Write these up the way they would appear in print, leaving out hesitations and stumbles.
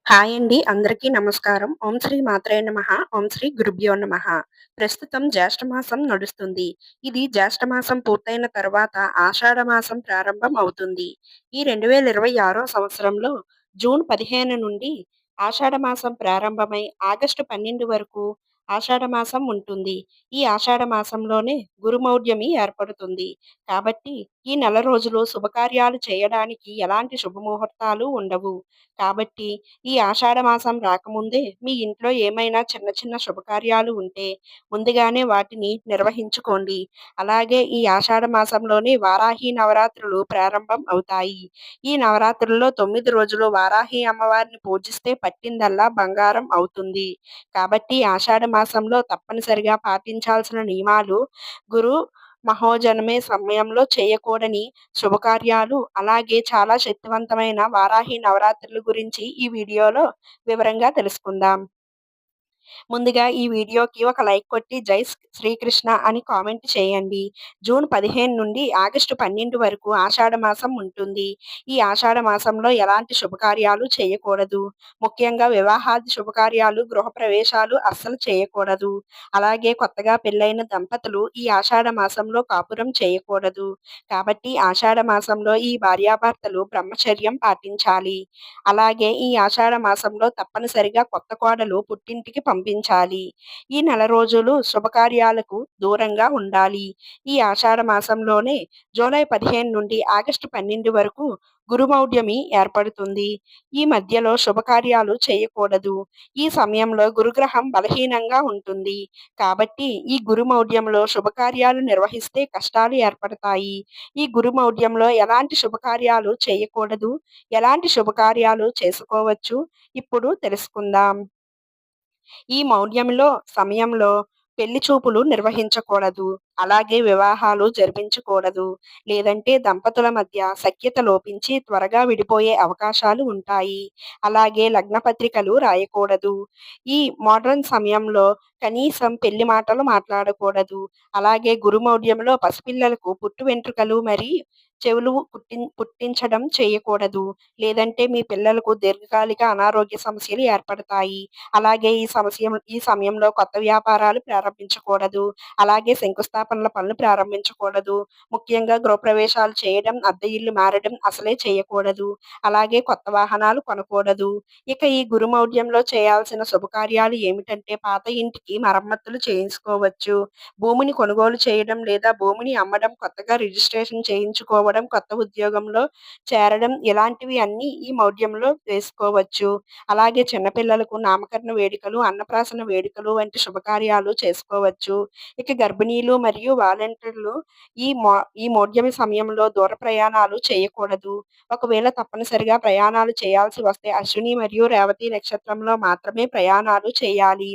Hi అండి. అందరికీ నమస్కారం. ఓం శ్రీ మాత్రే నమః. ఓం శ్రీ గురుభ్యో నమః. ప్రస్తుతం జ్యేష్ఠ మాసం నడుస్తుంది. ఇది జ్యేష్ఠ మాసం పూర్తయిన తర్వాత ఆషాఢ మాసం ప్రారంభం అవుతుంది. ఈ 2026 సంవత్సరంలో జూన్ 15 నుండి ఆషాఢ మాసం ప్రారంభమై ఆగస్టు 12 వరకు ఆషాఢ మాసం ఉంటుంది. ఈ ఆషాఢ మాసంలోనే గురుమౌఢ్యమి ఏర్పడుతుంది. కాబట్టి ఈ నెల రోజులు శుభకార్యాలు చేయడానికి ఎలాంటి శుభముహూర్తాలు ఉండవు. కాబట్టి ఈ ఆషాఢ మాసం రాకముందే మీ ఇంట్లో ఏమైనా చిన్న చిన్న శుభకార్యాలు ఉంటే ముందుగానే వాటిని నిర్వహించుకోండి. అలాగే ఈ ఆషాఢ మాసంలోనే వారాహి నవరాత్రులు ప్రారంభం అవుతాయి. ఈ నవరాత్రుల్లో 9 రోజులు వారాహి అమ్మవారిని పూజిస్తే పట్టిందల్లా బంగారం అవుతుంది. కాబట్టి ఆషాఢ మాసంలో తప్పనిసరిగా పాటించాల్సిన నియమాలు గురు మహోజనమే సమయంలో చేయకూడని శుభకార్యాలు, అలాగే చాలా శక్తివంతమైన వారాహి నవరాత్రుల గురించి ఈ వీడియోలో వివరంగా తెలుసుకుందాం. ముందుగా ఈ వీడియోకి ఒక లైక్ కొట్టి శ్రీకృష్ణ అని కామెంట్ చేయండి. జూన్ 15 నుండి ఆగస్టు 12 వరకు ఆషాఢ మాసం ఉంటుంది. ఈ ఆషాఢ మాసంలో ఎలాంటి శుభకార్యాలు చేయకూడదు. ముఖ్యంగా వివాహాది శుభకార్యాలు, గృహప్రవేశాలు అస్సలు చేయకూడదు. అలాగే కొత్తగా పెళ్ళైన దంపతులు ఈ ఆషాఢ మాసంలో కాపురం చేయకూడదు. కాబట్టి ఆషాఢ మాసంలో ఈ భార్యాభర్తలు బ్రహ్మచర్యం పాటించాలి. అలాగే ఈ ఆషాఢ మాసంలో తప్పనిసరిగా కొత్త కోడలు పుట్టింటికి పంపించాలి. ఈ నెల రోజులు శుభకార్యాలకు దూరంగా ఉండాలి. ఈ ఆషాఢ మాసంలోనే జూలై 15 నుండి ఆగస్టు 12 వరకు గురుమౌఢ్యమి ఏర్పడుతుంది. ఈ మధ్యలో శుభకార్యాలు చేయకూడదు. ఈ సమయంలో గురుగ్రహం బలహీనంగా ఉంటుంది. కాబట్టి ఈ గురుమౌఢ్యంలో శుభకార్యాలు నిర్వహిస్తే కష్టాలు ఏర్పడతాయి. ఈ గురుమౌఢ్యంలో ఎలాంటి శుభకార్యాలు చేయకూడదు, ఎలాంటి శుభకార్యాలు చేసుకోవచ్చు ఇప్పుడు తెలుసుకుందాం. ఈ మౌఢ్యంలో సమయంలో పెళ్లి చూపులు నిర్వహించకూడదు. అలాగే వివాహాలు జరిపించకూడదు. లేదంటే దంపతుల మధ్య సఖ్యత లోపించి త్వరగా విడిపోయే అవకాశాలు ఉంటాయి. అలాగే లగ్న పత్రికలు రాయకూడదు. ఈ మోడ్రన్ సమయంలో కనీసం పెళ్లి మాటలు మాట్లాడకూడదు. అలాగే గురుమౌఢ్యంలో పసిపిల్లలకు పుట్టు వెంట్రుకలు మరి చెవులు పుట్టించడం చేయకూడదు. లేదంటే మీ పిల్లలకు దీర్ఘకాలిక అనారోగ్య సమస్యలు ఏర్పడతాయి. అలాగే ఈ సమయంలో కొత్త వ్యాపారాలు ప్రారంభించకూడదు. అలాగే శంకుస్థాపనల పనులు ప్రారంభించకూడదు. ముఖ్యంగా గృహప్రవేశాలు చేయడం, అద్దె ఇల్లు మారడం అసలే చేయకూడదు. అలాగే కొత్త వాహనాలు కొనకూడదు. ఇక ఈ గురుమౌఢ్యంలో చేయాల్సిన శుభకార్యాలు ఏమిటంటే పాత ఇంటికి మరమ్మతులు చేయించుకోవచ్చు. భూమిని కొనుగోలు చేయడం లేదా భూమిని అమ్మడం, కొత్తగా రిజిస్ట్రేషన్ చేయించుకోవడం, కొత్త ఉద్యోగంలో చేరడం ఇలాంటివి అన్నీ ఈ మౌఢ్యంలో చేసుకోవచ్చు. అలాగే చిన్నపిల్లలకు నామకరణ వేడుకలు, అన్నప్రాసన వేడుకలు వంటి శుభకార్యాలు చేసుకోవచ్చు. ఇక గర్భిణీలు మరియు వాలంటీర్లు ఈ మో ఈ మౌఢ్యమి సమయంలో దూర ప్రయాణాలు చేయకూడదు. ఒకవేళ తప్పనిసరిగా ప్రయాణాలు చేయాల్సి వస్తే అశ్విని మరియు రేవతి నక్షత్రంలో మాత్రమే ప్రయాణాలు చేయాలి.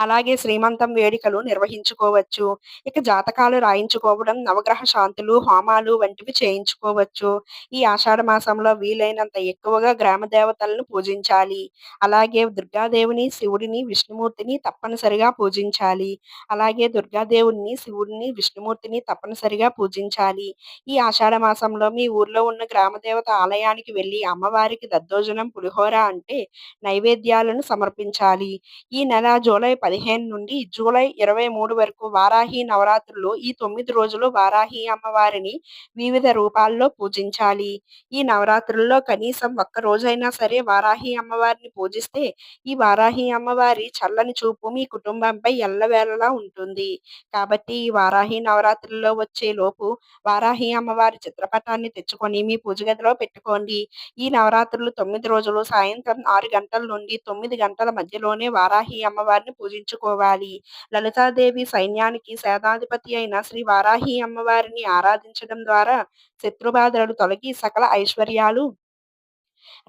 అలాగే శ్రీమంతం వేడుకలు నిర్వహించుకోవచ్చు. ఇక జాతకాలు రాయించుకోవడం, నవగ్రహ శాంతులు, హోమాలు వంటివి చేయించుకోవచ్చు. ఈ ఆషాఢ మాసంలో వీలైనంత ఎక్కువగా గ్రామ దేవతలను పూజించాలి. అలాగే దుర్గాదేవిని, శివుడిని, విష్ణుమూర్తిని తప్పనిసరిగా పూజించాలి. అలాగే దుర్గాదేవుడిని, శివుడిని, విష్ణుమూర్తిని తప్పనిసరిగా పూజించాలి. ఈ ఆషాఢ మాసంలో మీ ఊర్లో ఉన్న గ్రామ దేవత ఆలయానికి వెళ్లి అమ్మవారికి దద్దోజనం, పులిహోర అంటే నైవేద్యాలను సమర్పించాలి. ఈ నెల జూలై 15 నుండి జూలై 23 వరకు వారాహి నవరాత్రులు. ఈ 9 రోజులు వారాహి అమ్మవారిని వివిధ రూపాల్లో పూజించాలి. ఈ నవరాత్రుల్లో కనీసం ఒక్క రోజైనా సరే వారాహి అమ్మవారిని పూజిస్తే ఈ వారాహి అమ్మవారి చల్లని చూపు మీ కుటుంబంపై ఎల్లవేళలా ఉంటుంది. కాబట్టి ఈ వారాహి నవరాత్రుల్లో వచ్చే లోపు వారాహి అమ్మవారి చిత్రపటాన్ని తెచ్చుకొని మీ పూజ గదిలో పెట్టుకోండి. ఈ నవరాత్రులు 9 రోజులు సాయంత్రం 6 గంటల నుండి 9 గంటల మధ్యలోనే వారాహి అమ్మవారిని పూజించుకోవాలి. లలితాదేవి సైన్యానికి సేనాధిపతి అయిన శ్రీ వారాహి అమ్మవారిని ఆరాధించడం ద్వారా శత్రుబాధలు తొలగి సకల ఐశ్వర్యాలు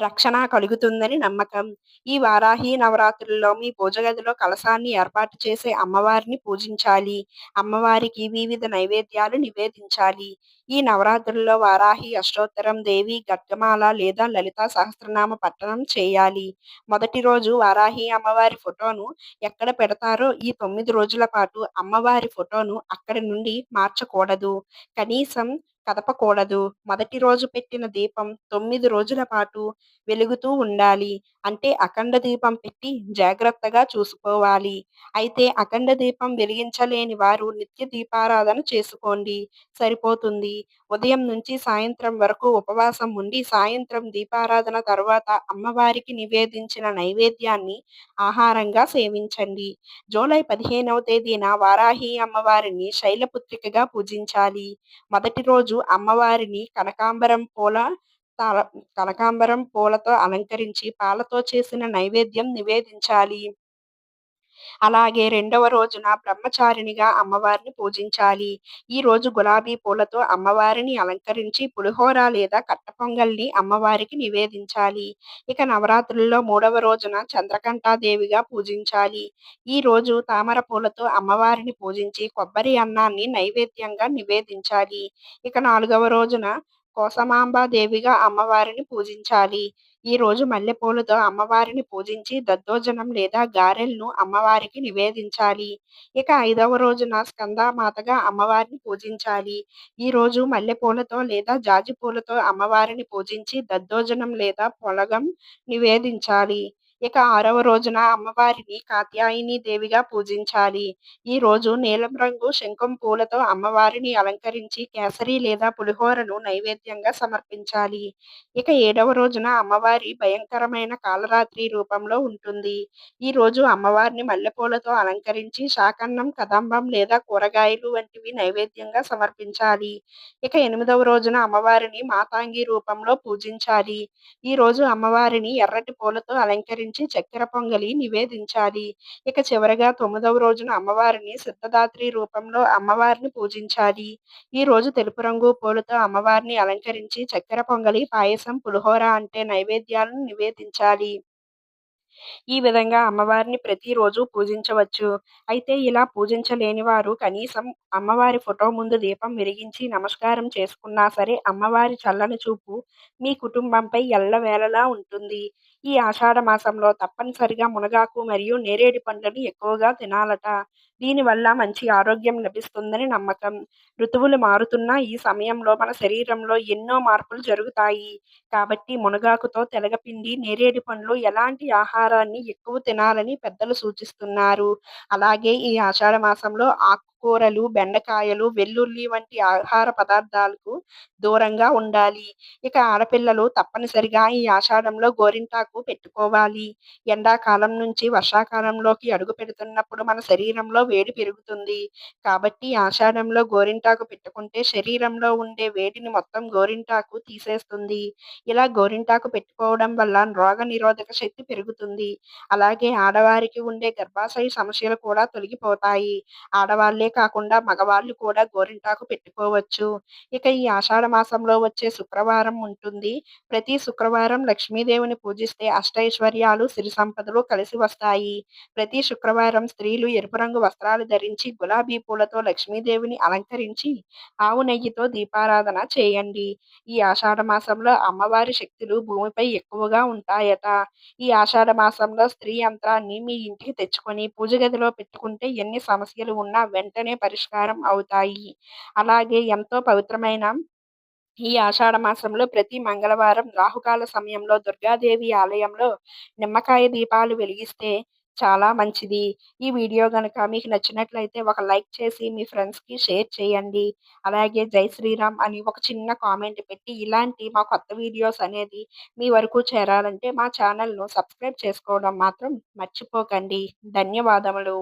రక్షణ కలుగుతుందని నమ్మకం. ఈ వారాహి నవరాత్రుల్లో మీ పూజ గదిలో కలశాన్ని ఏర్పాటు చేసే అమ్మవారిని పూజించాలి. అమ్మవారికి వివిధ నైవేద్యాలు నివేదించాలి. ఈ నవరాత్రుల్లో వారాహి అష్టోత్తరం, దేవి గర్గమాల లేదా లలితా సహస్రనామ పఠనం చేయాలి. మొదటి రోజు వారాహి అమ్మవారి ఫోటోను ఎక్కడ పెడతారో ఈ 9 రోజుల పాటు అమ్మవారి ఫోటోను అక్కడి నుండి మార్చకూడదు. కనీసం కదపకూడదు. మొదటి రోజు పెట్టిన దీపం 9 రోజుల పాటు వెలుగుతూ ఉండాలి. అంటే అఖండ దీపం పెట్టి జాగ్రత్తగా చూసుకోవాలి. అయితే అఖండ దీపం వెలిగించలేని వారు నిత్య దీపారాధన చేసుకోండి సరిపోతుంది. ఉదయం నుంచి సాయంత్రం వరకు ఉపవాసం ఉండి, సాయంత్రం దీపారాధన తరువాత అమ్మవారికి నివేదించిన నైవేద్యాన్ని ఆహారంగా సేవించండి. జూలై 15వ తేదీన వారాహి అమ్మవారిని శైలపుత్రికగా పూజించాలి. మొదటి రోజు అమ్మవారిని తాల కనకాంబరం పూలతో అలంకరించి పాలతో చేసిన నైవేద్యం నివేదించాలి. అలాగే రెండవ రోజున బ్రహ్మచారిణిగా అమ్మవారిని పూజించాలి. ఈరోజు గులాబీ పూలతో అమ్మవారిని అలంకరించి పులిహోర లేదా కట్ట పొంగల్ని అమ్మవారికి నివేదించాలి. ఇక నవరాత్రుల్లో మూడవ రోజున చంద్రఘంటాదేవిగా పూజించాలి. ఈరోజు తామర పూలతో అమ్మవారిని పూజించి కొబ్బరి అన్నాన్ని నైవేద్యంగా నివేదించాలి. ఇక నాలుగవ రోజున కోసమాంబాదేవిగా అమ్మవారిని పూజించాలి. ఈరోజు మల్లెపూలతో అమ్మవారిని పూజించి దద్దోజనం లేదా గారెలను అమ్మవారికి నివేదించాలి. ఇక ఐదవ రోజున స్కందమాతగా అమ్మవారిని పూజించాలి. ఈరోజు మల్లెపూలతో లేదా జాజి పూలతో అమ్మవారిని పూజించి దద్దోజనం లేదా పొలగం నివేదించాలి. ఇక ఆరవ రోజున అమ్మవారిని కాత్యాయని దేవిగా పూజించాలి. ఈరోజు నీలం రంగు శంఖం పూలతో అమ్మవారిని అలంకరించి కేసరి లేదా పులిహోరను నైవేద్యంగా సమర్పించాలి. ఇక ఏడవ రోజున అమ్మవారి భయంకరమైన కాలరాత్రి రూపంలో ఉంటుంది. ఈరోజు అమ్మవారిని మల్లెపూలతో అలంకరించి శాకన్నం, కదంబం లేదా కూరగాయలు వంటివి నైవేద్యంగా సమర్పించాలి. ఇక ఎనిమిదవ రోజున అమ్మవారిని మాతాంగి రూపంలో పూజించాలి. ఈరోజు అమ్మవారిని ఎర్రటి పూలతో అలంకరించి చక్కెర పొంగలి నివేదించాలి. ఇక చివరగా తొమ్మిదవ రోజున అమ్మవారిని సిద్ధదాత్రి రూపంలో అమ్మవారిని పూజించాలి. ఈరోజు తెలుపు రంగు పూలతో అమ్మవారిని అలంకరించి చక్కెర పొంగలి, పాయసం, పులిహోర అంటే నైవేద్యాలను నివేదించాలి. ఈ విధంగా అమ్మవారిని ప్రతిరోజు పూజించవచ్చు. అయితే ఇలా పూజించలేని వారు కనీసం అమ్మవారి ఫోటో ముందు దీపం వెలిగించి నమస్కారం చేసుకున్నా సరే అమ్మవారి చల్లని చూపు మీ కుటుంబంపై ఎల్లవేళలా ఉంటుంది. ఈ ఆషాఢ మాసంలో తప్పనిసరిగా మునగాకు మరియు నేరేడు పండ్లను ఎక్కువగా తినాలట. దీనివల్ల మంచి ఆరోగ్యం లభిస్తుందని నమ్మకం. ఋతువులు మారుతున్న ఈ సమయంలో మన శరీరంలో ఎన్నో మార్పులు జరుగుతాయి. కాబట్టి మునగాకుతో తెలగపిండి, నేరేడు పండ్లు ఎలాంటి ఆహారాన్ని ఎక్కువ తినాలని పెద్దలు సూచిస్తున్నారు. అలాగే ఈ ఆషాఢ మాసంలో ఆకుకూరలు, బెండకాయలు, వెల్లుల్లి వంటి ఆహార పదార్థాలకు దూరంగా ఉండాలి. ఇక ఆడపిల్లలు తప్పనిసరిగా ఈ ఆషాఢంలో గోరింటాకు పెట్టుకోవాలి. ఎండాకాలం నుంచి వర్షాకాలంలోకి అడుగు పెడుతున్నప్పుడు మన శరీరంలో వేడి పెరుగుతుంది. కాబట్టి ఆషాఢంలో గోరింటాకు పెట్టుకుంటే శరీరంలో ఉండే వేడిని మొత్తం గోరింటాకు తీసేస్తుంది. ఇలా గోరింటాకు పెట్టుకోవడం వల్ల రోగనిరోధక శక్తి పెరుగుతుంది. అలాగే ఆడవారికి ఉండే గర్భాశయ సమస్యలు కూడా తొలగిపోతాయి. ఆడవాళ్లే కాకుండా మగవాళ్ళు కూడా గోరింటాకు పెట్టుకోవచ్చు. ఇక ఈ ఆషాఢ మాసంలో వచ్చే శుక్రవారం ఉంటుంది. ప్రతి శుక్రవారం లక్ష్మీదేవిని పూజిస్తే అష్టైశ్వర్యాలు, సిరి సంపదలు కలిసి వస్తాయి. ప్రతి శుక్రవారం స్త్రీలు ఎరుపు రంగు వస్త్రాలు ధరించి గులాబీ పూలతో లక్ష్మీదేవిని అలంకరించి ఆవు నెయ్యితో దీపారాధన చేయండి. ఈ ఆషాఢ మాసంలో అమ్మవారి శక్తులు భూమిపై ఎక్కువగా ఉంటాయట. ఈ ఆషాఢ మాసంలో స్త్రీ యంత్రాన్ని మీ ఇంటికి తెచ్చుకొని పూజ గదిలో పెట్టుకుంటే ఎన్ని సమస్యలు ఉన్నా వెంటనే పరిష్కారం అవుతాయి. అలాగే ఎంతో పవిత్రమైన ఈ ఆషాఢ మాసంలో ప్రతి మంగళవారం రాహుకాల సమయంలో దుర్గాదేవి ఆలయంలో నిమ్మకాయ దీపాలు వెలిగిస్తే చాలా మంచిది. ఈ వీడియో గనక మీకు నచ్చినట్లయితే ఒక లైక్ చేసి మీ ఫ్రెండ్స్‌కి షేర్ చేయండి. అలాగే జై శ్రీరామ్ అని ఒక చిన్న కామెంట్ పెట్టి ఇలాంటి మా కొత్త వీడియోస్ అనేది మీ వరకు చేరాలంటే మా ఛానల్‌ను సబ్స్క్రైబ్ చేసుకోవడం మాత్రం మర్చిపోకండి. ధన్యవాదములు.